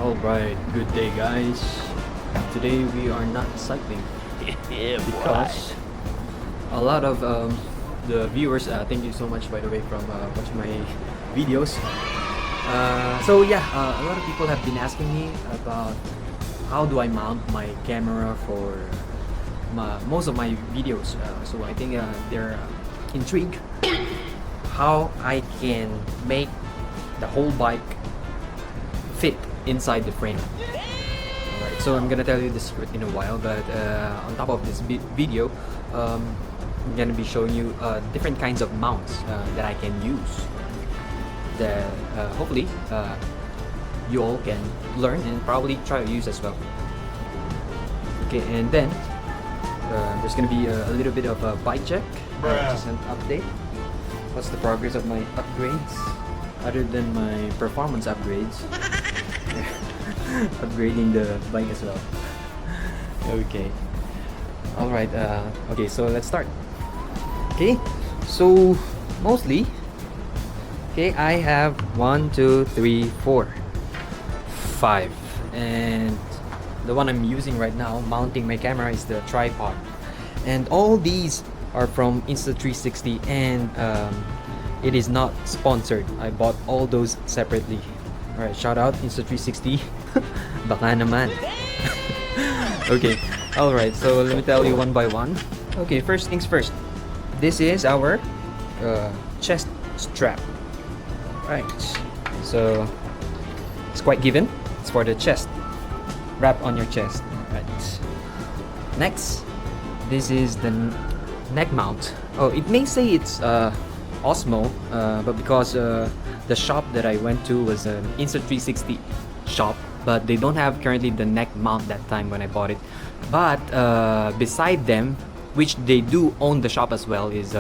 Alright, good day guys. Today we are not cycling Yeah, because a lot of the viewers, thank you so much by the way from watching my videos. A lot of people have been asking me about how do I mount my camera for most of my videos. So I think they're intrigued how I can make the whole bike fit inside the frame. Alright, so I'm gonna tell you the secret in a while, but on top of this video, I'm gonna be showing you different kinds of mounts that I can use that hopefully you all can learn and probably try to use as well. Okay, and then there's gonna be a little bit of a bike check, just an update. What's the progress of my upgrades other than my performance upgrades? Upgrading the bike as well. Okay. Alright, okay, so let's start. Okay, so mostly, okay, I have 1, 2, 3, 4, 5, and the one I'm using right now, mounting my camera, is the tripod. And all these are from Insta360, and it is not sponsored. I bought all those separately. Alright, shout out Insta360. Baka naman. Okay, alright, so let me tell you one by one. Okay, first things first. This is our chest strap. Right, so it's quite given. It's for the chest. Wrap on your chest. Right. Next, this is the neck mount. Oh, it may say it's Osmo, but because the shop that I went to was an Insta360 shop, but they don't have currently the neck mount that time when I bought it. But beside them, which they do own the shop as well, is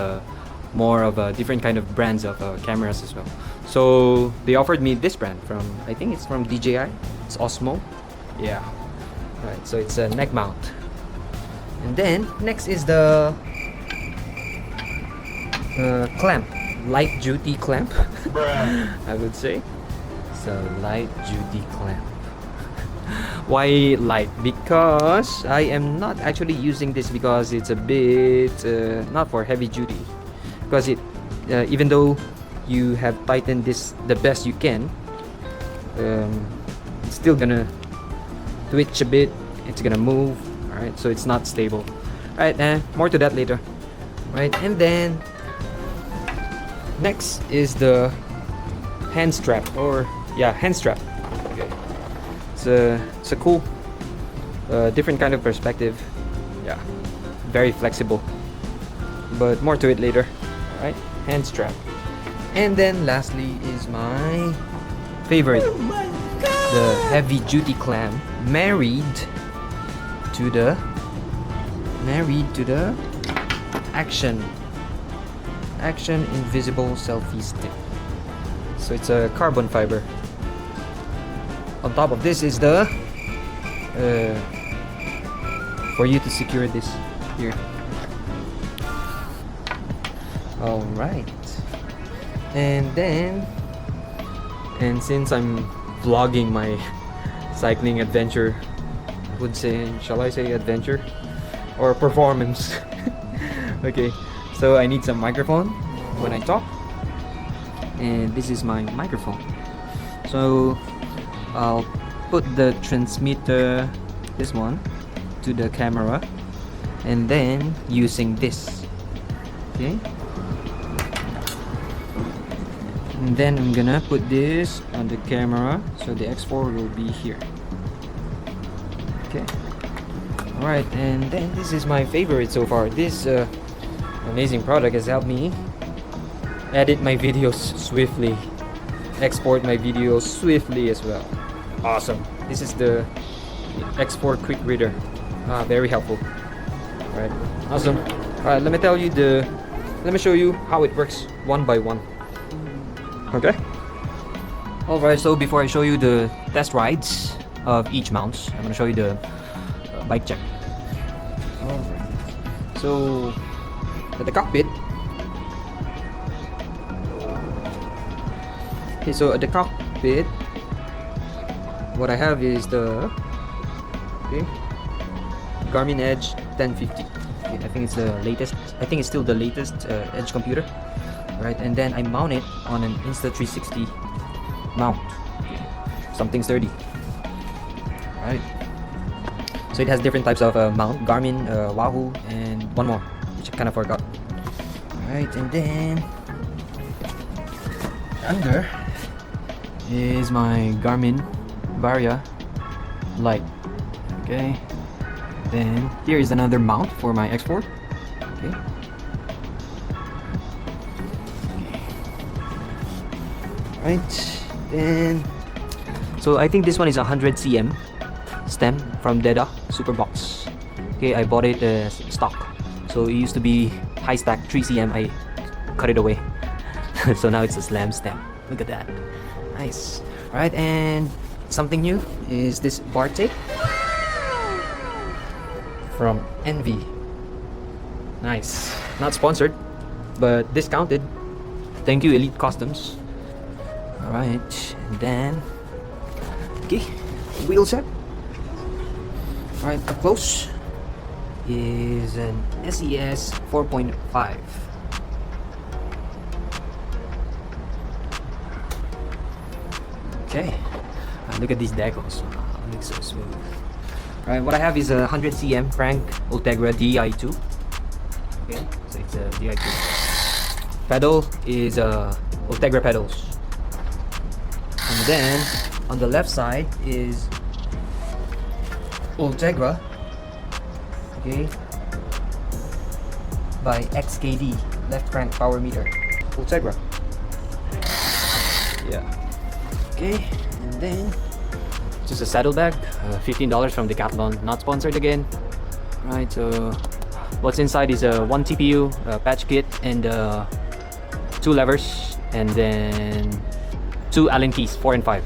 more of a different kind of brands of cameras as well. So they offered me this brand from, I think it's from DJI. It's Osmo. Yeah. Right. So it's a neck mount. And then next is the clamp, light duty clamp. I would say. So light duty clamp. Why light? Because I am not actually using this because it's a bit not for heavy duty. Because it even though you have tightened this the best you can, it's still gonna twitch a bit. It's gonna move. All right, so it's not stable. All right, more to that later. Right, and then next is the hand strap, or yeah, hand strap. Okay, it's a cool, different kind of perspective. Yeah, very flexible. But more to it later. All right, hand strap. And then lastly is my favorite, the heavy duty clamp married to the action invisible selfie stick. So it's a carbon fiber. On top of this is the for you to secure this here. All right. And then, and since I'm vlogging my cycling adventure, shall I say adventure or performance? Okay, so I need some microphone when I talk, and this is my microphone. So I'll put the transmitter, this one, to the camera, and then using this. Okay. And then I'm gonna put this on the camera, so the X4 will be here. Okay. Alright, and then this is my favorite so far. This amazing product has helped me edit my videos swiftly, export my videos swiftly as well. Awesome. This is the X4 Quick Reader. Very helpful. Alright, awesome. Alright, let me show you how it works one by one. Okay. Alright, so before I show you the test rides of each mounts, I'm gonna show you the bike check. Alright. So at the cockpit. Okay, so at the cockpit what I have is the Garmin Edge 1050. I think it's the latest. I think it's still the latest Edge computer, right? And then I mount it on an Insta360 mount, something sturdy, right? So it has different types of mount: Garmin, Wahoo, and one more, which I kind of forgot. Right, and then under is my Garmin Varia Lite. Okay. Then here is another mount for my X4. Okay. Right. Then so I think this one is 100 cm stem from Deda Superbox. Okay, I bought it stock. So it used to be high stack 3 cm. I cut it away. So now it's a slam stem. Look at that. Nice. Alright, and something new is this bar tape from ENVE. Nice. Not sponsored, but discounted. Thank you, Elite Customs. Alright, and then okay, wheel set. Alright, up close is an SES 4.5. Okay, look at these decals. Looks so smooth. Alright, what I have is a 100 cm crank Ultegra DI2. Okay, so it's a DI2. Pedal is Ultegra pedals. And then on the left side is Ultegra, okay, by XKD left crank power meter. Ultegra. Yeah. Okay, and then just a saddlebag, $15 from Decathlon, not sponsored again. Right, so what's inside is a 1 TPU patch kit and 2 levers, and then 2 Allen keys, 4 and 5.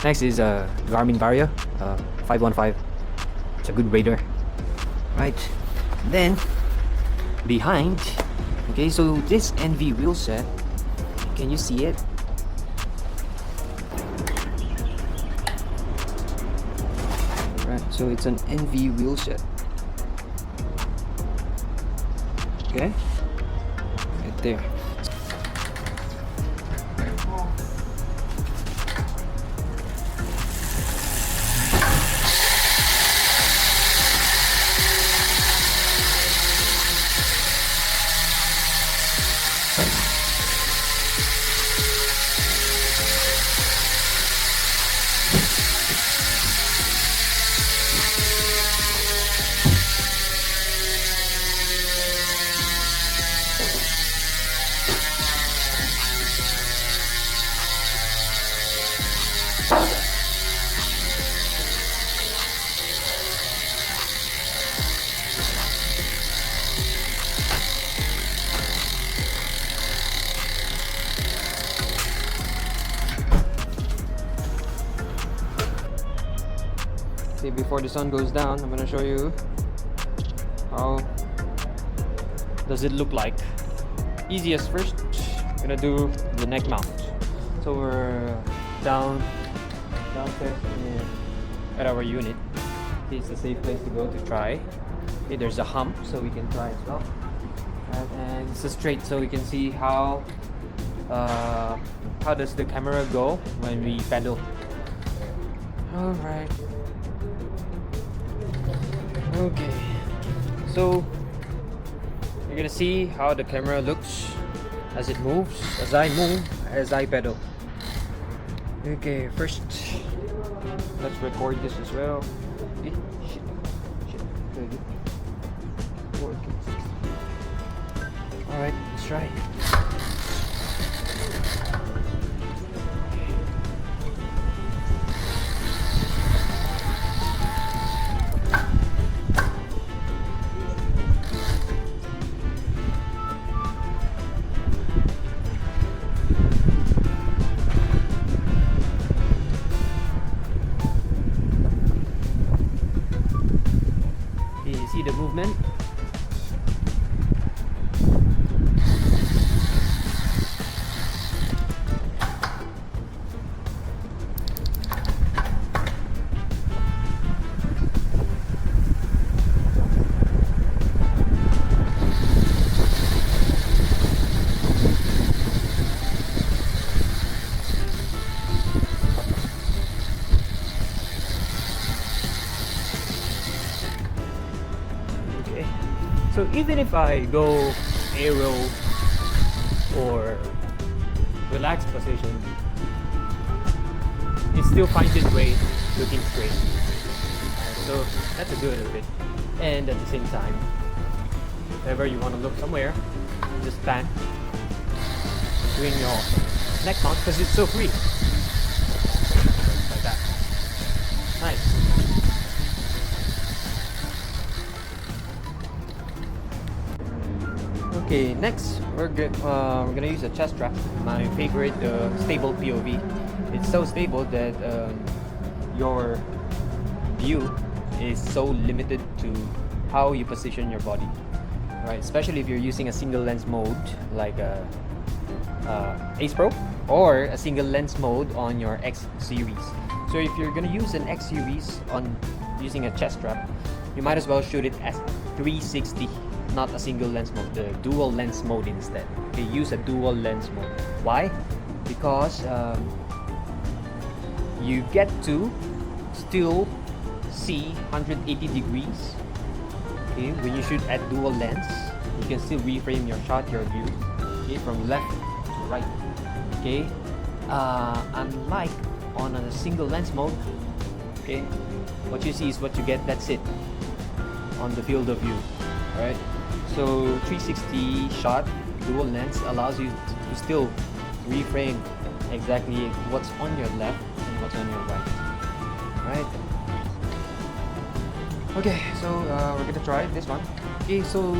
Next is a Garmin Varia 515. It's a good radar. Right, then behind, okay, so this ENVE wheel set, can you see it? So it's an ENVE wheel set. Okay, right there. See, before the sun goes down, I'm gonna show you how does it look like. Easiest first, I'm gonna do the neck mount. So we're downstairs at our unit. It's a safe place to go to try. Okay, there's a hump, so we can try as well. And it's a straight, so we can see how does the camera go when we pedal. All right. Okay, so you're gonna see how the camera looks as it moves, as I move, as I pedal. Okay, first let's record this as well. Shit. Alright, let's try. See the movement? So even if I go aero or relaxed position, it still finds its way looking straight. So that's a good of it. And at the same time, whenever you want to look somewhere, just pan, doing your neck mount because it's so free. Like that. Nice. Okay, next we're gonna use a chest strap. My favorite stable POV. It's so stable that your view is so limited to how you position your body, right? Especially if you're using a single lens mode like acepro or a single lens mode on your X series. So if you're gonna use an X series on using a chest strap, you might as well shoot it as 360, not a single lens mode, the dual lens mode instead. Okay, use a dual lens mode. Why? Because you get to still see 180 degrees. Okay, when you shoot at dual lens, you can still reframe your shot, your view, okay, from left to right. Okay, unlike on a single lens mode, okay, what you see is what you get. That's it on the field of view. Alright, so 360 shot dual lens allows you to still reframe exactly what's on your left and what's on your right. Right. Okay, so we're gonna try this one. Okay, so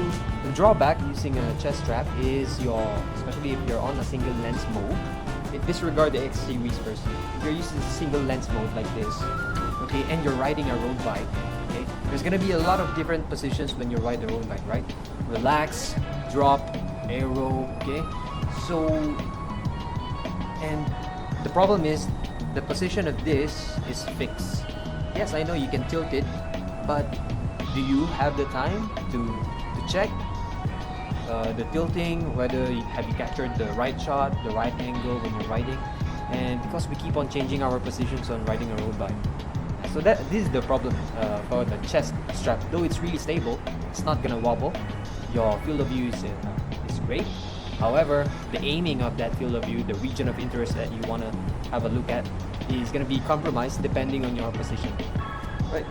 the drawback using a chest strap is especially if you're on a single lens mode, disregard the X series person. If you're using a single lens mode like this, okay, and you're riding a road bike, okay, there's gonna be a lot of different positions when you ride the road bike, right? Relax, drop, aero, okay. So, and the problem is the position of this is fixed. Yes, I know you can tilt it, but do you have the time to check the tilting, whether have you captured the right shot, the right angle when you're riding? And because we keep on changing our positions on riding a road bike, so this is the problem for the chest strap. Though it's really stable, it's not gonna wobble. Your field of view is great. However, the aiming of that field of view, the region of interest that you wanna have a look at, is gonna be compromised depending on your position. Right.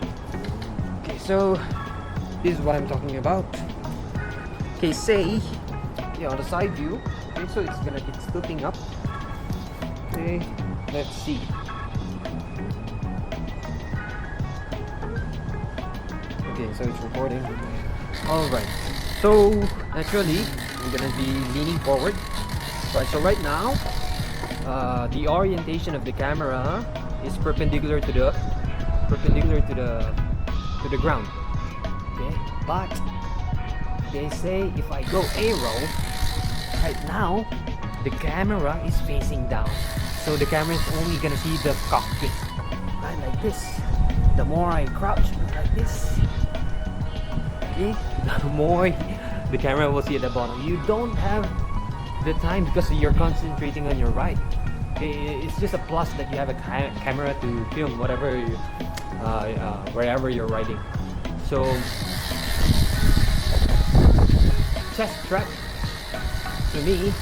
Okay, so this is what I'm talking about. Okay, say on the side view. Okay, so it's tilting up. Okay, let's see. Okay, so it's recording. Alright. So naturally I'm gonna be leaning forward. Right, so right now the orientation of the camera is perpendicular to the ground. Okay, but they say if I go aero, right now the camera is facing down, so the camera is only gonna see the cockpit, right, like this. The more I crouch like this, okay, the more the camera will see at the bottom. You don't have the time because you're concentrating on your ride. It's just a plus that you have a camera to film whatever wherever you're riding. So chest strap to me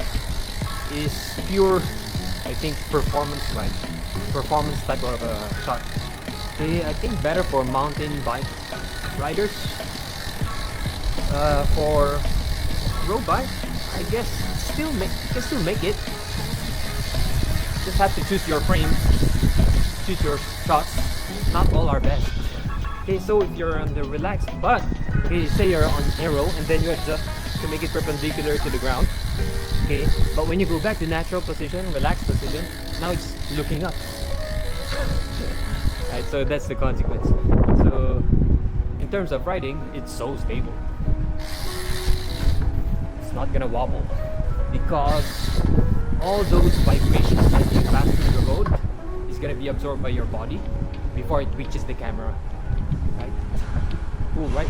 is pure, I think, performance type of shot. I think better for mountain bike riders. For road bike, I guess you can still make it. Just have to choose your frame, choose your shots. Not all are best. Okay, so if you're on the relaxed, but okay, say you're on aero and then you adjust to make it perpendicular to the ground. Okay, but when you go back to natural position, relaxed position, now it's looking up. Right, so that's the consequence. So in terms of riding, it's so stable. It's not gonna wobble because all those vibrations that you pass through the road is gonna be absorbed by your body before it reaches the camera. Right? Cool, right?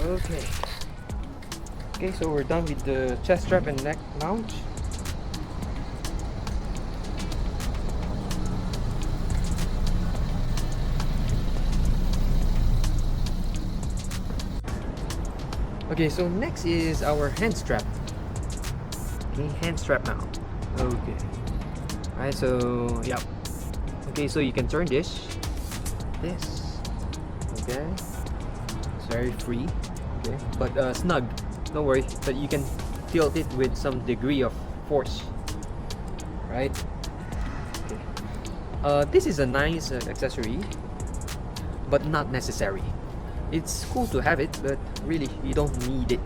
Okay. Okay, so we're done with the chest strap and neck mount. Okay, so next is our hand strap. Okay, hand strap mount. Okay. Alright, so yeah. Okay, so you can turn this. Okay. It's very free. Okay, but snug. Don't worry, but you can tilt it with some degree of force. Right? Okay. This is a nice accessory, but not necessary. It's cool to have it, but really you don't need it.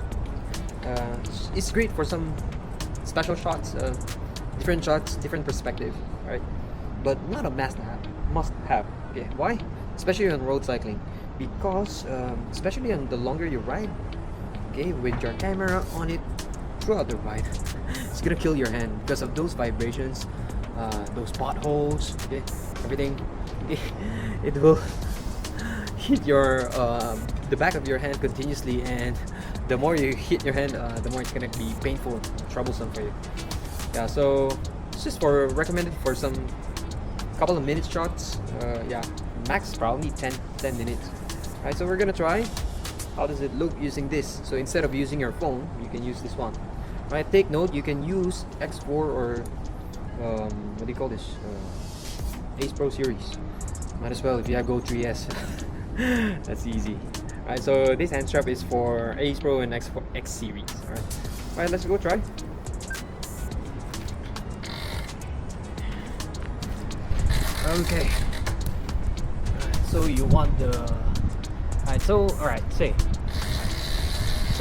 It's great for some special shots, different perspective, right? But not a must have. Okay, why? Especially on road cycling, because especially on the longer you ride, okay, with your camera on it throughout the ride, it's gonna kill your hand because of those vibrations, those potholes, okay, everything. It will hit your the back of your hand continuously, and the more you hit your hand, the more it's gonna be painful and troublesome for you. Yeah, so it's just recommended for some couple of minute shots. Yeah, max probably 10 minutes. Alright, so we're gonna try how does it look using this. So instead of using your phone, you can use this one. Right, take note, you can use X4 or what do you call this, Ace Pro series. Might as well if you have Go 3S. That's easy. Alright, so this hand strap is for Ace Pro and X series. Alright, let's go try. Okay. So you want the so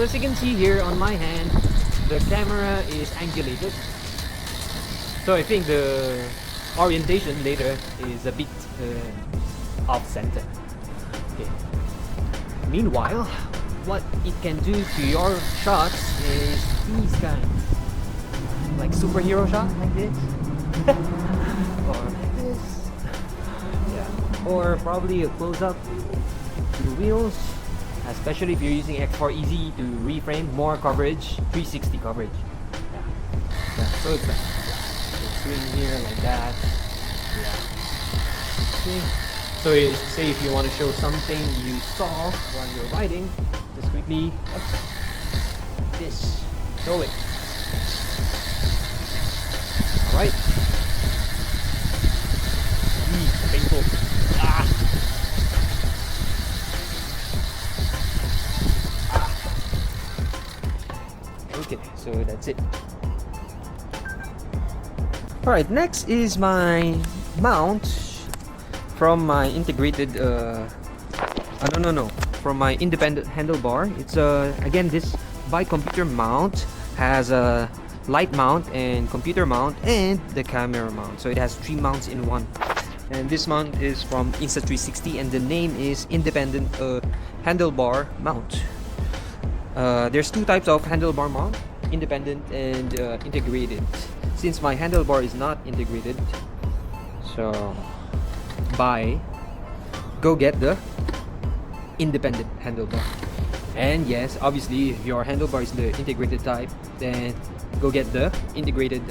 as you can see here on my hand, the camera is angulated. So I think the orientation later is a bit off center. Okay. Meanwhile, what it can do to your shots is these kinds, like superhero shot like this, or like this, yeah, or probably a close-up to the wheels, especially if you're using X4 Easy to reframe more coverage, 360 coverage. Yeah, so it's like swing here like that. Yeah. Okay. So say if you want to show something you saw while you're riding, just quickly this, show it. Alright. Painful. Okay, so that's it. Alright, next is my mount from my integrated from my independent handlebar. It's again, this bike computer mount has a light mount and computer mount and the camera mount, so it has 3 mounts in one. And this mount is from Insta360 and the name is independent handlebar mount. There's 2 types of handlebar mount, independent and integrated. Since my handlebar is not integrated, so go get the independent handlebar. And yes, obviously if your handlebar is the integrated type, then go get the integrated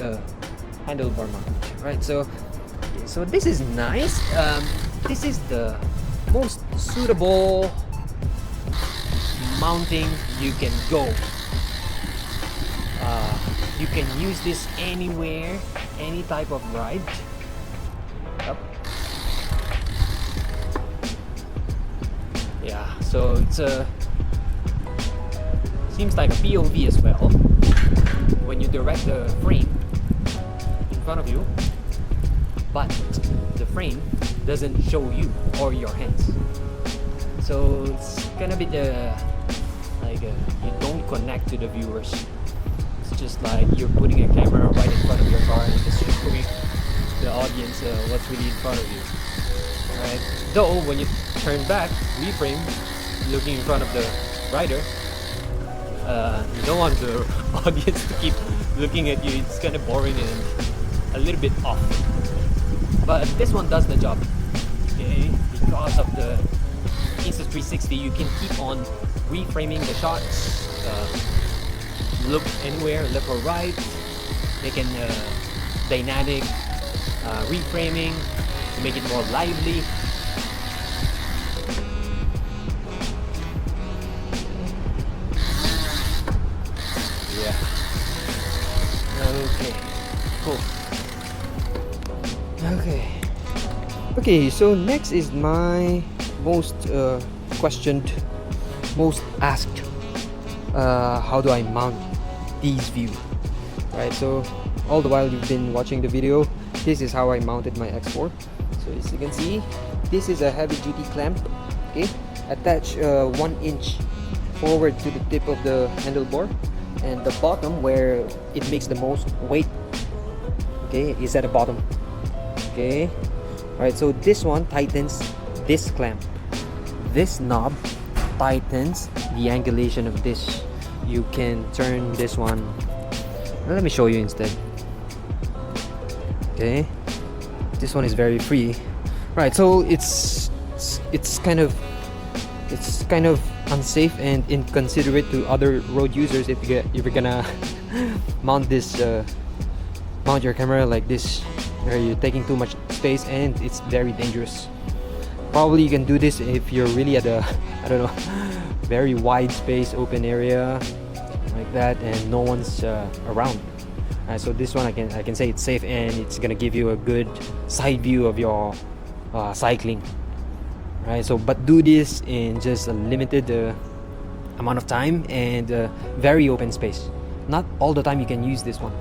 handlebar mount. Right, so this is nice. This is the most suitable mounting you can go. You can use this anywhere, any type of ride. Up. Yeah, so it's seems like a POV as well. When you direct the frame in front of you, but the frame doesn't show you or your hands. So it's gonna be like you don't connect to the viewers. It's just like you're putting a camera right in front of your car and just showing the audience what's really in front of you. Right? Though when you turn back, reframe, looking in front of the rider, you don't want the audience to keep looking at you. It's kind of boring and a little bit off. But this one does the job. Okay? Because of the Insta360, you can keep on reframing the shots look anywhere, left or right. They can dynamic reframing to make it more lively. Yeah. Okay. Cool. Okay, so next is my most questioned, most asked, how do I mount these views? Right, so all the while you've been watching the video, this is how I mounted my X4. So as you can see, this is a heavy duty clamp. Okay, attach 1 inch forward to the tip of the handlebar, and the bottom where it makes the most weight, okay, is at the bottom. Okay, alright, so this one tightens this clamp. This knob tightens the angulation of this. You can turn this one. Let me show you instead. Okay, this one is very free. Right, so it's kind of unsafe and inconsiderate to other road users if you're gonna mount your camera like this, where you're taking too much space, and it's very dangerous. Probably you can do this if you're really at a, I don't know, very wide space, open area like that, and no one's around. So this one I can say it's safe, and it's gonna give you a good side view of your cycling. Right, so but do this in just a limited amount of time and very open space. Not all the time you can use this one.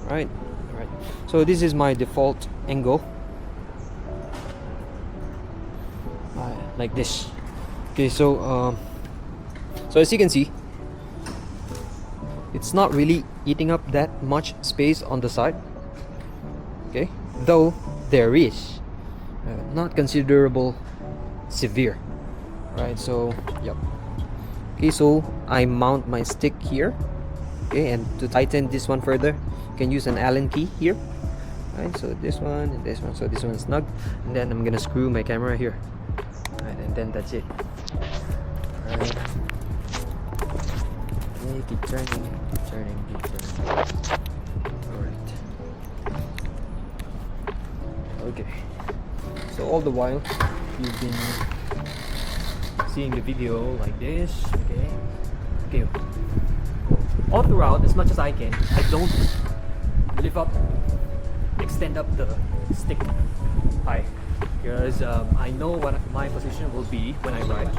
Right. So this is my default angle, like this. Okay, so as you can see, it's not really eating up that much space on the side. Okay, though there is not considerable severe. Right, so yep. Okay, so I mount my stick here. Okay, and to tighten this one further, you can use an Allen key here. Right, so this one and this one, so this one's snug, and then I'm gonna screw my camera here. Right, and then that's it. Right. Okay, keep turning. Alright. Okay. So all the while you've been seeing the video like this, okay. All throughout, as much as I can, I don't extend up the stick high, because I know what my position will be when I ride.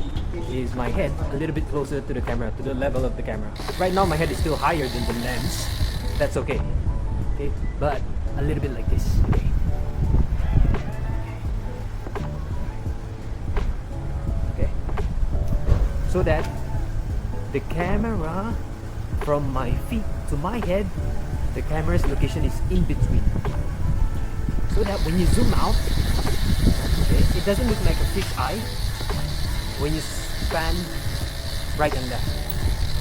Is my head a little bit closer to the camera, to the level of the camera. Right now my head is still higher than the lens. That's okay. Okay, but a little bit like this. Okay. So that the camera, from my feet to my head, the camera's location is in between. So that when you zoom out, okay, it doesn't look like a fish eye when you span right and left,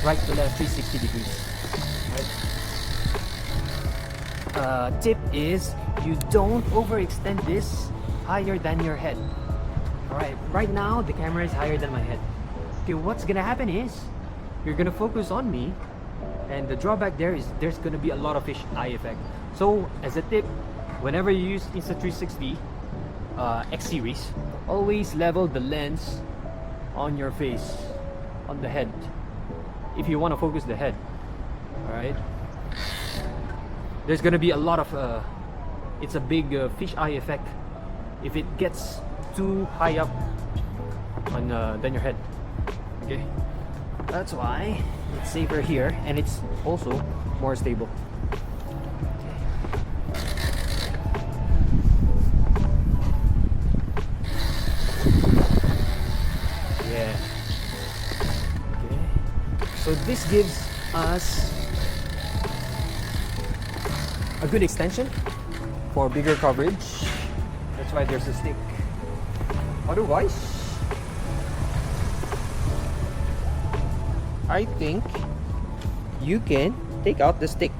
right to left, 360 degrees. Right? Tip is you don't overextend this higher than your head. Alright, right now the camera is higher than my head. Okay, what's gonna happen is you're gonna focus on me, and the drawback there is there's gonna be a lot of fish eye effect. So as a tip, whenever you use Insta360 X series, always level the lens on your face, on the head, if you want to focus the head. Alright, there's gonna be a lot of it's a big fish eye effect if it gets too high up on than your head. Okay, that's why it's safer here, and it's also more stable. So this gives us a good extension for bigger coverage. That's why there's a stick. Otherwise, I think you can take out the stick.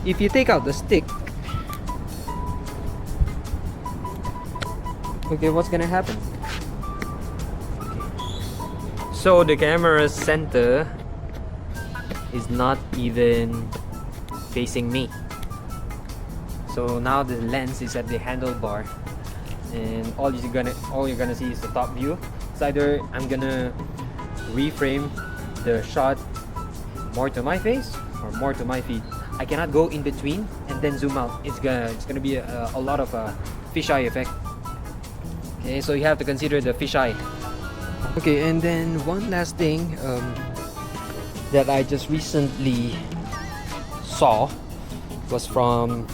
If you take out the stick, okay, what's gonna happen? So the camera's center is not even facing me. So now the lens is at the handlebar, and all you're gonna see is the top view. It's either I'm gonna reframe the shot more to my face or more to my feet. I cannot go in between and then zoom out. It's gonna be a lot of fisheye effect. Okay, so you have to consider the fisheye. Okay, and then one last thing that I just recently saw was from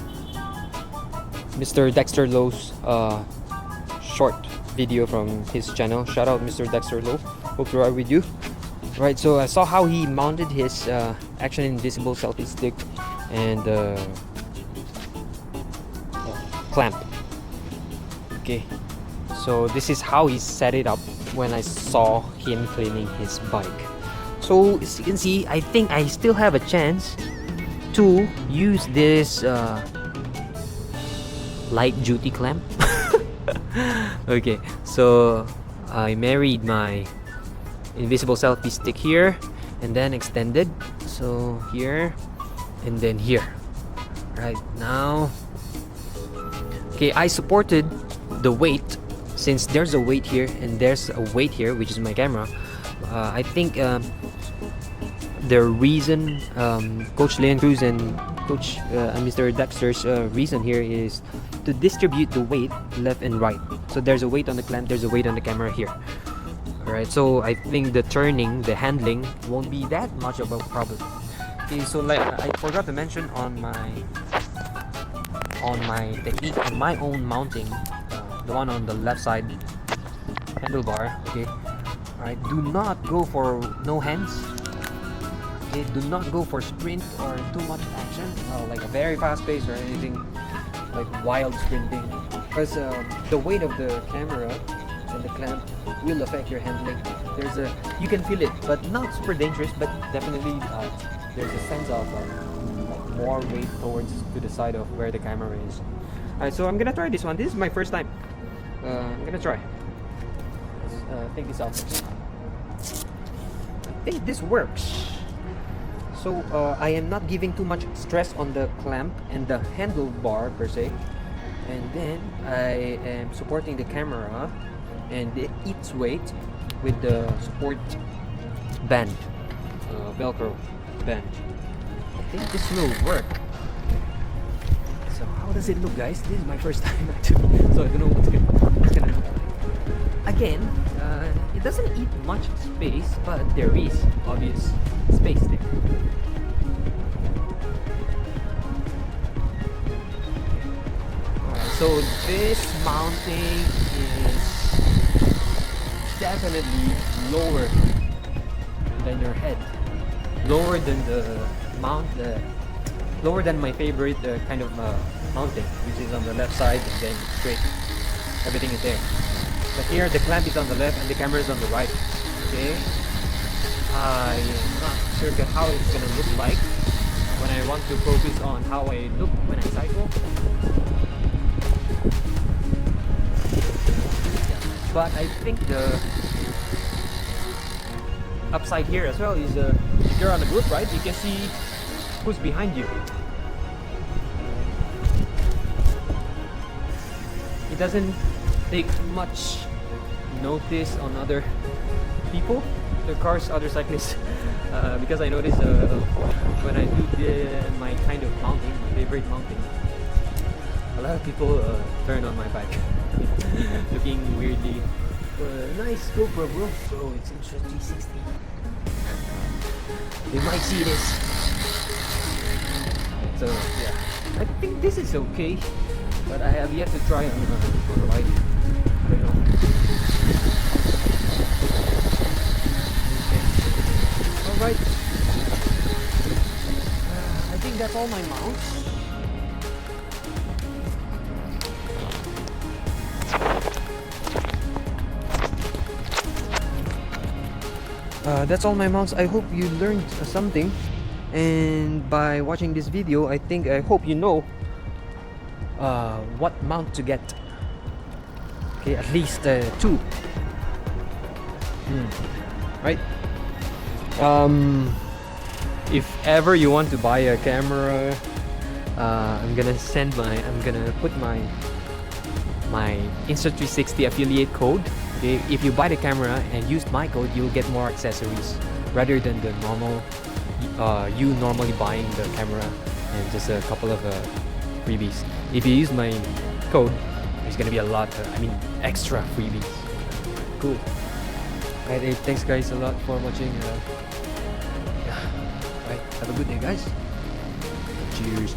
Mr. Dexter Lowe's short video from his channel. Shout out Mr. Dexter Lowe. Hope to ride with you. Right, so I saw how he mounted his Action Invisible selfie stick and clamp. Okay, so this is how he set it up when I saw him cleaning his bike. So as you can see, I think I still have a chance to use this light duty clamp. Okay, so I married my invisible selfie stick here and then extended, so here and then here. Right now, okay, I supported the weight since there's a weight here and there's a weight here, which is my camera. I think the reason Coach Leon Cruz and Coach Mr. Dexter's reason here is to distribute the weight left and right. So there's a weight on the clamp, there's a weight on the camera here. Alright, so I think the turning, the handling won't be that much of a problem. Okay, so like I forgot to mention on my technique, on my own mounting, the one on the left side handlebar. Okay, alright, do not go for no hands. Okay, do not go for sprint or too much action, like a very fast pace or anything like wild sprinting, because the weight of the camera and the clamp will affect your handling. You can feel it, but not super dangerous, but definitely there's a sense of like more weight towards to the side of where the camera is. Alright, so I'm gonna try this one. This is my first time. I'm gonna try. Let's take this out. I think this works. So I am not giving too much stress on the clamp and the handlebar per se, and then I am supporting the camera and its weight with the support band, Velcro band. I think this will work. So how does it look, guys? This is my first time actually, so I don't know what's gonna look like. Again, it doesn't eat much space, but there is obvious space there. Alright, so this mounting is definitely lower than your head, lower than the mount, lower than my favorite kind of mounting, which is on the left side and then straight. Everything is there. But here the clamp is on the left and the camera is on the right. Okay, I am not sure how it's gonna look like when I want to focus on how I look when I cycle. But I think the upside here as well is if you're on a group ride, you can see who's behind you. It doesn't take much notice on other people, the cars, other cyclists, because I notice when I do my kind of mounting, my favorite mounting, a lot of people turn on my bike looking weirdly. Nice GoPro, bro. So it's Ultra 360. You might see this. So yeah, I think this is okay, but I have yet to try on a ride. I don't know. Okay. Alright. I think that's all my mounts. That's all my mounts. I hope you learned something, and by watching this video I hope you know what mount to get. Okay, at least two. right? If ever you want to buy a camera, I'm gonna put my Insta360 affiliate code. Okay, if you buy the camera and use my code, you'll get more accessories rather than the normal you normally buying the camera and just a couple of freebies. If you use my code, there's gonna be a lot extra freebies. Cool. Right, hey, thanks guys a lot for watching. Right, have a good day guys. Cheers.